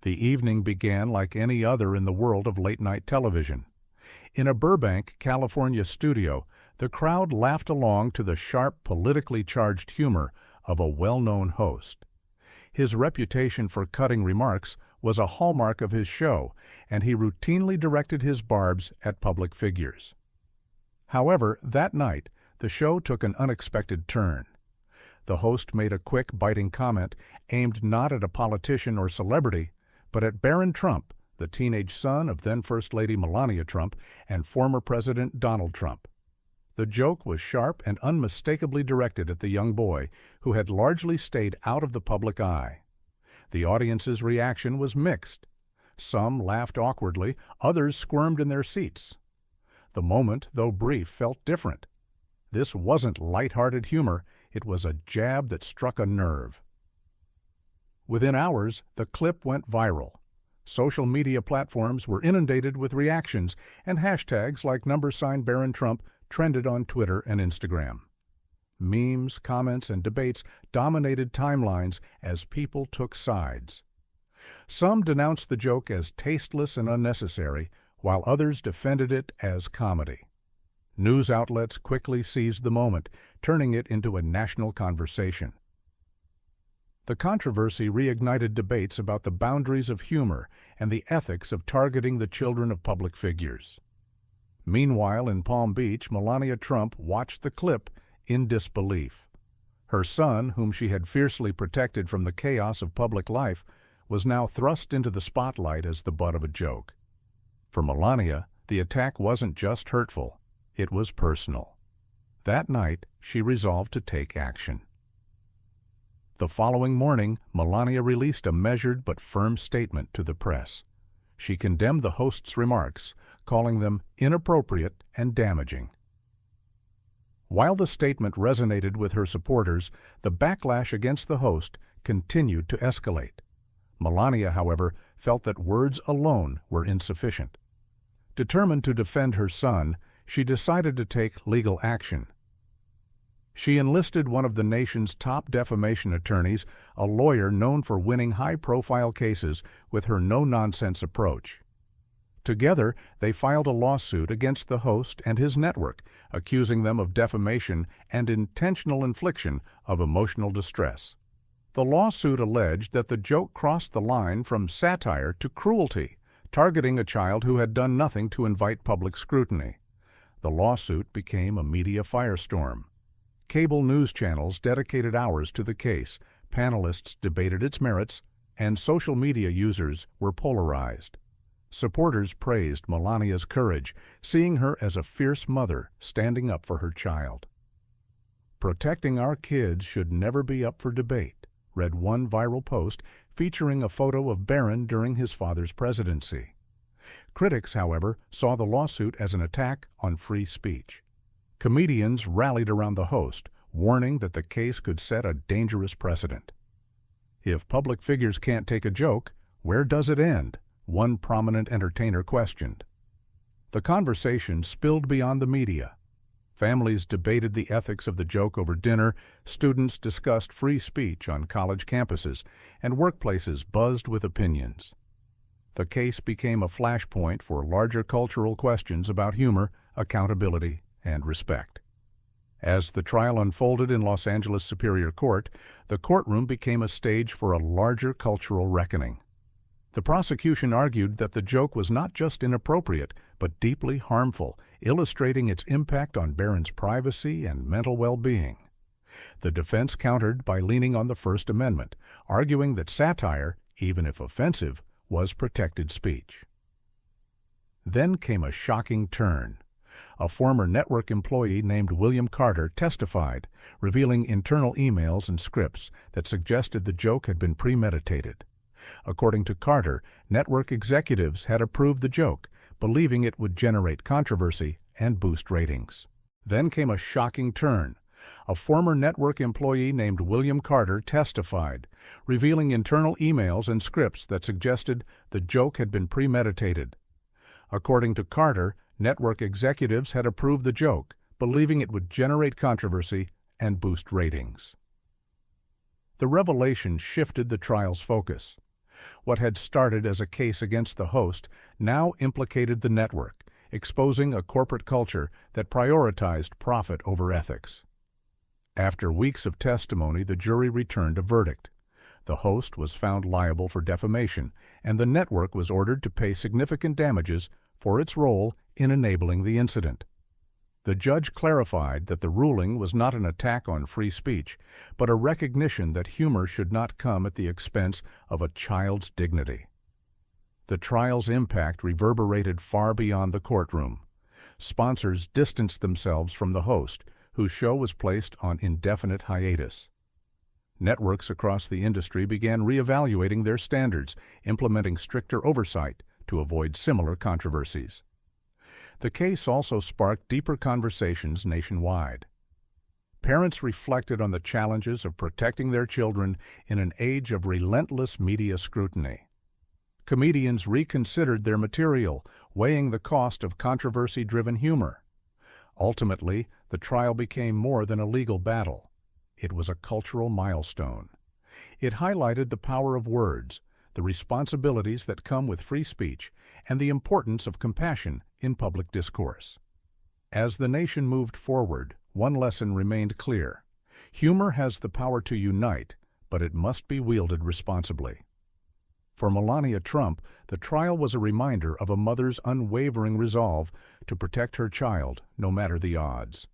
The evening began like any other in the world of late-night television. In a Burbank, California studio, the crowd laughed along to the sharp, politically charged humor of a well-known host. His reputation for cutting remarks was a hallmark of his show, and he routinely directed his barbs at public figures. However, that night, the show took an unexpected turn. The host made a quick, biting comment aimed not at a politician or celebrity, but at Barron Trump, the teenage son of then First Lady Melania Trump and former President Donald Trump. The joke was sharp and unmistakably directed at the young boy, who had largely stayed out of the public eye. The audience's reaction was mixed. Some laughed awkwardly, others squirmed in their seats. The moment, though brief, felt different. This wasn't light-hearted humor, it was a jab that struck a nerve. Within hours, the clip went viral. Social media platforms were inundated with reactions, and hashtags like #Barron Trump trended on Twitter and Instagram. Memes, comments, and debates dominated timelines as people took sides. Some denounced the joke as tasteless and unnecessary, while others defended it as comedy. News outlets quickly seized the moment, turning it into a national conversation. The controversy reignited debates about the boundaries of humor and the ethics of targeting the children of public figures. Meanwhile, in Palm Beach, Melania Trump watched the clip in disbelief. Her son, whom she had fiercely protected from the chaos of public life, was now thrust into the spotlight as the butt of a joke. For Melania, the attack wasn't just hurtful, it was personal. That night, she resolved to take action. The following morning, Melania released a measured but firm statement to the press. She condemned the host's remarks, calling them inappropriate and damaging. While the statement resonated with her supporters, the backlash against the host continued to escalate. Melania, however, felt that words alone were insufficient. Determined to defend her son, she decided to take legal action. She enlisted one of the nation's top defamation attorneys, a lawyer known for winning high-profile cases with her no-nonsense approach. Together, they filed a lawsuit against the host and his network, accusing them of defamation and intentional infliction of emotional distress. The lawsuit alleged that the joke crossed the line from satire to cruelty, targeting a child who had done nothing to invite public scrutiny. The lawsuit became a media firestorm. Cable news channels dedicated hours to the case, panelists debated its merits, and social media users were polarized. Supporters praised Melania's courage, seeing her as a fierce mother standing up for her child. "Protecting our kids should never be up for debate," read one viral post featuring a photo of Barron during his father's presidency. Critics, however, saw the lawsuit as an attack on free speech. Comedians rallied around the host, warning that the case could set a dangerous precedent. "If public figures can't take a joke, where does it end?" one prominent entertainer questioned. The conversation spilled beyond the media. Families debated the ethics of the joke over dinner, students discussed free speech on college campuses, and workplaces buzzed with opinions. The case became a flashpoint for larger cultural questions about humor, accountability, and respect. As the trial unfolded in Los Angeles Superior Court, the courtroom became a stage for a larger cultural reckoning. The prosecution argued that the joke was not just inappropriate, but deeply harmful, illustrating its impact on Barron's privacy and mental well-being. The defense countered by leaning on the First Amendment, arguing that satire, even if offensive, was protected speech. Then came a shocking turn. A former network employee named William Carter testified, revealing internal emails and scripts that suggested the joke had been premeditated. According to Carter, network executives had approved the joke, believing it would generate controversy and boost ratings. Then came a shocking turn. A former network employee named William Carter testified, revealing internal emails and scripts that suggested the joke had been premeditated. According to Carter, network executives had approved the joke, believing it would generate controversy and boost ratings. The revelation shifted the trial's focus. What had started as a case against the host now implicated the network, exposing a corporate culture that prioritized profit over ethics. After weeks of testimony, the jury returned a verdict. The host was found liable for defamation, and the network was ordered to pay significant damages for its role in enabling the incident. The judge clarified that the ruling was not an attack on free speech, but a recognition that humor should not come at the expense of a child's dignity. The trial's impact reverberated far beyond the courtroom. Sponsors distanced themselves from the host, whose show was placed on indefinite hiatus. Networks across the industry began reevaluating their standards, implementing stricter oversight to avoid similar controversies. The case also sparked deeper conversations nationwide. Parents reflected on the challenges of protecting their children in an age of relentless media scrutiny. Comedians reconsidered their material, weighing the cost of controversy-driven humor. Ultimately, the trial became more than a legal battle. It was a cultural milestone. It highlighted the power of words, the responsibilities that come with free speech, and the importance of compassion in public discourse. As the nation moved forward, one lesson remained clear. Humor has the power to unite, but it must be wielded responsibly. For Melania Trump, the trial was a reminder of a mother's unwavering resolve to protect her child, no matter the odds.